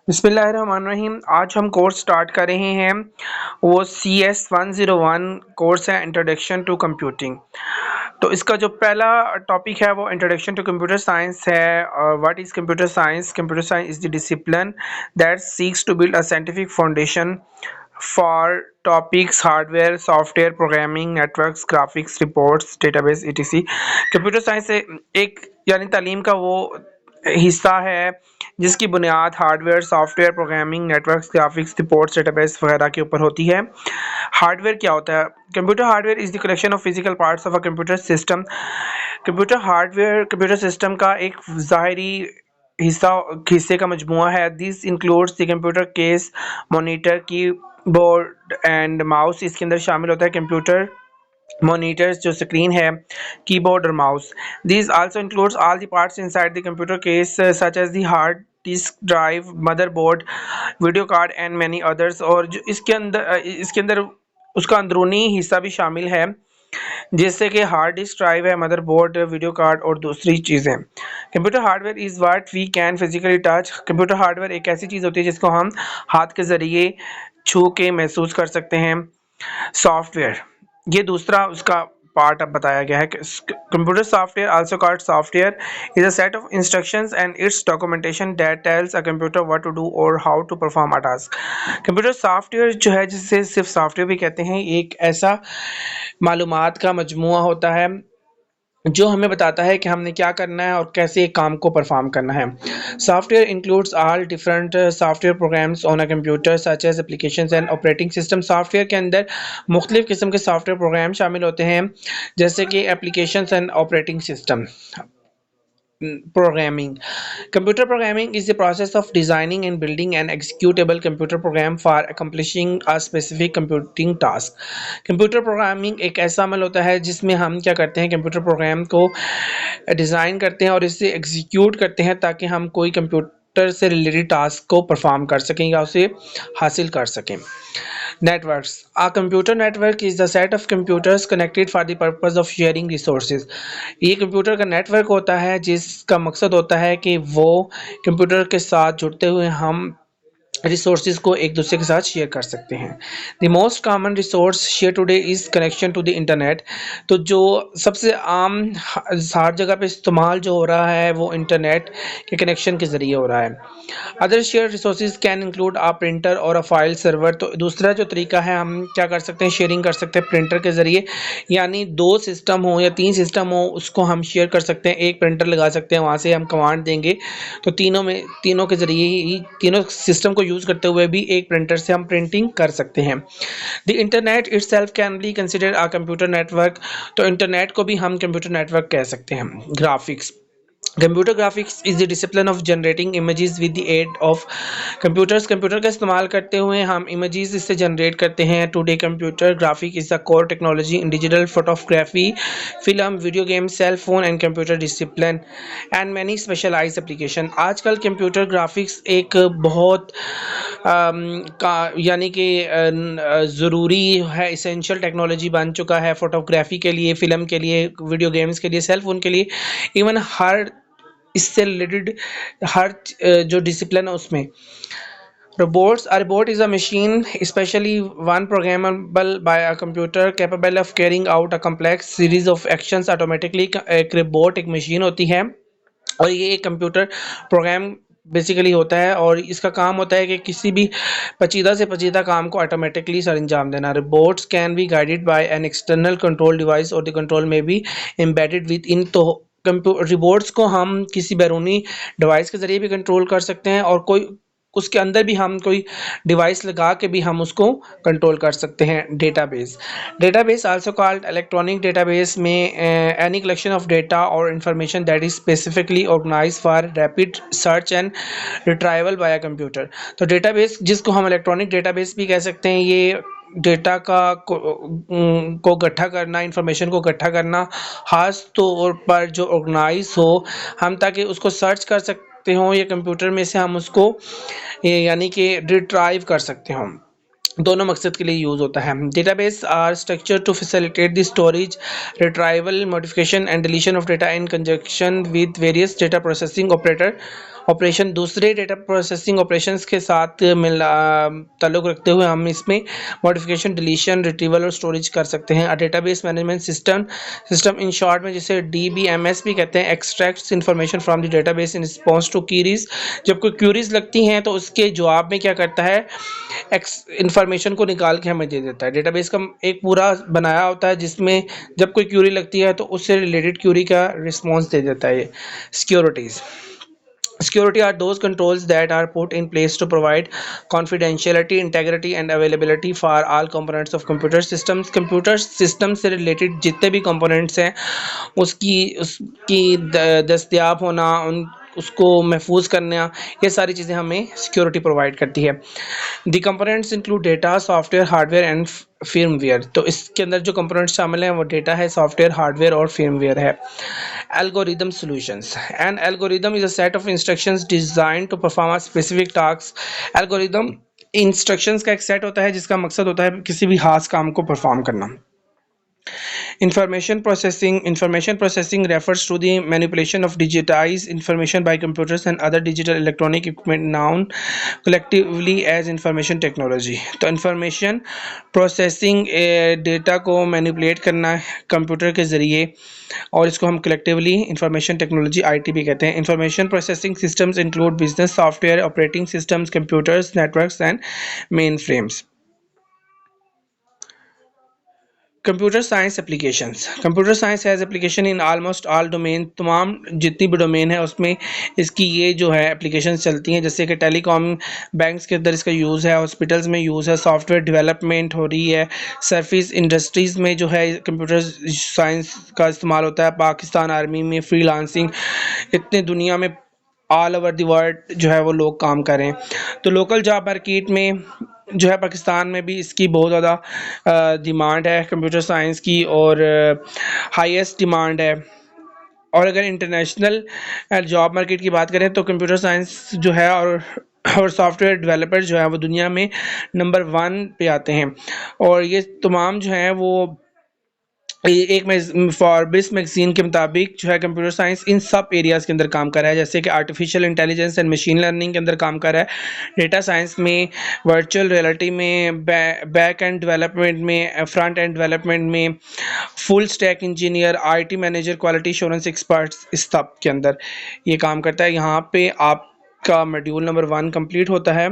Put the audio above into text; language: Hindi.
बिस्मिल्लाहिर्रहमानिर्रहीम। आज हम कोर्स स्टार्ट कर रहे हैं। वो CS 101 कोर्स है, इंट्रोडक्शन टू कंप्यूटिंग। तो इसका जो पहला टॉपिक है वो इंट्रोडक्शन टू कंप्यूटर साइंस है। What is computer science? Computer science is the discipline that seeks to build a scientific foundation for topics hardware, software, programming, networks, graphics, reports, database, etc। कंप्यूटर साइंस एक यानी तालीम का वो हिस्सा है जिसकी बुनियाद hardware, software, programming, networks, graphics, reports, database वगैरह के ऊपर होती है। हार्डवेयर क्या होता है? Computer hardware is the collection of physical parts of a computer system. Computer hardware computer system का एक ज़ाहिरी हिस्से का मजमुआ है। This includes the computer case, monitor, keyboard and mouse. इसके अंदर शामिल होता है कंप्यूटर मॉनिटर्स जो स्क्रीन है, कीबोर्ड और mouse. These also includes all the parts inside the computer case such as the hard disk drive, motherboard, video card and many others। और जो इसके अंदर उसका अंदरूनी हिस्सा भी शामिल है जैसे कि हार्ड डिस्क ड्राइव है, मदरबोर्ड, वीडियो कार्ड और दूसरी चीज़ें। Computer hardware is what we can physically touch. Computer hardware एक ऐसी चीज़ होती है जिसको हम हाथ के ज़रिए छू के महसूस कर सकते हैं। सॉफ्टवेयर ये दूसरा उसका पार्ट अब बताया गया है कि computer software also called software is a set of instructions and its documentation that tells a computer what to do और how to perform a task. Computer software जो है जिसे सिर्फ सॉफ्टवेयर भी कहते हैं, एक ऐसा मालूमात का मजमुआ होता है जो हमें बताता है कि हमने क्या करना है और कैसे एक काम को परफॉर्म करना है। Software includes all different software programs on a computer such as applications and operating system. Software के अंदर मुख्तलिफ किस्म के सॉफ्टवेयर प्रोग्राम शामिल होते हैं जैसे कि applications and operating system. Programming. Computer programming is the process of designing and building an executable computer program for accomplishing a specific computing task. Computer programming एक ऐसा अमल होता है जिसमें हम क्या करते हैं, कंप्यूटर प्रोग्राम को डिज़ाइन करते हैं और इसे एग्जीक्यूट करते हैं ताकि हम कोई कंप्यूटर से रिलेटेड टास्क को परफॉर्म कर सकें या उसे हासिल कर सकें। Networks. A computer network is the set of computers connected for the purpose of sharing resources. ये कंप्यूटर का नेटवर्क होता है जिसका मकसद होता है कि वो कंप्यूटर के साथ जुड़ते हुए हम रिसोर्सेज को एक दूसरे के साथ शेयर कर सकते हैं। The most common resource share today is connection to the internet. तो जो सबसे आम हर जगह पे इस्तेमाल जो हो रहा है वो इंटरनेट के कनेक्शन के ज़रिए हो रहा है। Other share resources can include a printer और अ फाइल सर्वर। तो दूसरा जो तरीका है, हम क्या कर सकते हैं, शेयरिंग कर सकते हैं प्रिंटर के ज़रिए, यानी 2 सिस्टम हो या 3 सिस्टम हो उसको हम शेयर कर सकते हैं। एक प्रिंटर लगा सकते हैं, वहाँ से हम कमांड देंगे तो तीनों के ज़रिए ही तीनों सिस्टम को यूज़ करते हुए भी एक प्रिंटर से हम प्रिंटिंग कर सकते हैं। The internet itself can be considered a computer network. तो इंटरनेट को भी हम कंप्यूटर नेटवर्क कह सकते हैं। Graphics. Computer graphics is the discipline of generating images with the aid of computers. Computer का इस्तेमाल करते हुए हम इमेजेस इससे जनरेट करते हैं। Today computer graphic is the core technology in digital photography, film, video game, cell phone and computer discipline and many specialize application. आजकल कंप्यूटर ग्राफिक्स एक बहुत यानी कि ज़रूरी है, इसेंशियल टेक्नोलॉजी बन चुका है फोटोग्राफी के लिए, फ़िल्म के लिए, वीडियो गेम्स के लिए, सेल फ़ोन के लिए, इवन हर इससे रिलेटेड हर जो डिसिप्लिन है उसमें। Robots. A robot is a machine, especially one programmable by a computer, capable of carrying out a complex series of actions automatically. एक robot एक machine होती है और ये एक कंप्यूटर प्रोग्राम बेसिकली होता है और इसका काम होता है कि किसी भी पेचीदा से पेचीदा काम को ऑटोमेटिकली सर अंजाम देना। Robots can be guided by an external control device और द कंट्रोल में बी एम्बेडेड विद इन। तो रोबोट्स को हम किसी बैरूनी डिवाइस के ज़रिए भी कंट्रोल कर सकते हैं और कोई उसके अंदर भी हम कोई डिवाइस लगा के भी हम उसको कंट्रोल कर सकते हैं। Database also called electronic database में एनी कलेक्शन ऑफ डेटा और information that is specifically organize for rapid search and retrieval by a computer. तो डेटाबेस जिसको हम इलेक्ट्रॉनिक डेटाबेस भी कह सकते हैं, ये डेटा को इकट्ठा करना, इंफॉर्मेशन को इकट्ठा करना, खास तौर पर जो ऑर्गेनाइज हो हम ताकि उसको सर्च कर सकते हों या कंप्यूटर में से हम उसको यानी कि रिट्राइव कर सकते हों। दोनों मकसद के लिए यूज़ होता है। Databases are structure to facilitate the storage, retrieval, modification and deletion of data in conjunction with various data processing operation. दूसरे डेटा प्रोसेसिंग ऑपरेशंस के साथ ताल्लुक़ रखते हुए हम इसमें मॉडिफिकेशन, डिलीशन, रिट्रीवल और स्टोरेज कर सकते हैं। Database management system in short में जिसे DBMS भी कहते हैं, extracts information from the database in response to queries. जब कोई क्वेरीज लगती हैं तो उसके जवाब में क्या करता है, इंफॉर्मेशन को निकाल के हमें दे देता है। डेटाबेस का एक पूरा बनाया होता है जिसमें जब कोई क्वेरी लगती है तो उससे रिलेटेड क्वेरी का रिस्पॉन्स दे देता है। Securities Security are those controls that are put in place to provide confidentiality, integrity and availability for all components of computer systems. Computer system से related जितने भी components हैं उसकी दस्तयाब होना, उन उसको महफूज करना, ये सारी चीज़ें हमें सिक्योरिटी प्रोवाइड करती है। The components include data, software, hardware and firmware। तो इसके अंदर जो कंपोनेंट्स शामिल हैं वो डेटा है, सॉफ्टवेयर, हार्डवेयर और firmware है। Algorithm solutions. An algorithm is a set of instructions designed to perform a specific task. Algorithm instructions का एक सेट होता है जिसका मकसद होता है किसी भी खास काम को परफॉर्म करना। Information processing refers to the manipulation of digitized information by computers and other digital electronic equipment known collectively as information technology। तो इंफॉर्मेशन प्रोसेसिंग डेटा को मैनिपुलेट करना कंप्यूटर के ज़रिए, और इसको हम कलेक्टिवली इंफॉर्मेशन टेक्नोलॉजी IT भी कहते हैं। Information processing systems include business software, operating systems, computers, networks and main frames. Computer science applications. Computer science has application in almost all domain. तमाम जितनी भी डोमेन है उसमें इसकी ये जो है एप्लीकेशन चलती हैं, जैसे कि टेलीकॉम, बैंक्स के अंदर इसका यूज़ है, हॉस्पिटल्स में यूज़ है, सॉफ्टवेयर डेवलपमेंट हो रही है, सर्विस इंडस्ट्रीज़ में जो है कंप्यूटर साइंस का इस्तेमाल होता है, पाकिस्तान आर्मी में, फ्रीलांसिंग, इतने दुनिया में ऑल ओवर द वर्ल्ड जो है वो लोग काम कर रहे हैं। तो लोकल जॉब मार्केट में जो है पाकिस्तान में भी इसकी बहुत ज़्यादा डिमांड है कंप्यूटर साइंस की, और हाईएस्ट डिमांड है। और अगर इंटरनेशनल जॉब मार्केट की बात करें तो कंप्यूटर साइंस जो है और सॉफ्टवेयर डेवलपर जो है वो दुनिया में नंबर 1 पे आते हैं। और ये तमाम जो है वो एक फॉर्ब्स मैगजीन के मुताबिक जो है कंप्यूटर साइंस इन सब एरियाज़ के अंदर काम कर रहा है, जैसे कि artificial intelligence and machine learning के अंदर काम कर रहा है, डेटा साइंस में, वर्चुअल रियलिटी में, बैक एंड डेवलपमेंट में, फ्रंट एंड डेवलपमेंट में, full stack engineer, IT manager, quality assurance experts, इस सब के अंदर ये काम करता है। यहाँ पे आपका मॉड्यूल नंबर 1 कंप्लीट होता है।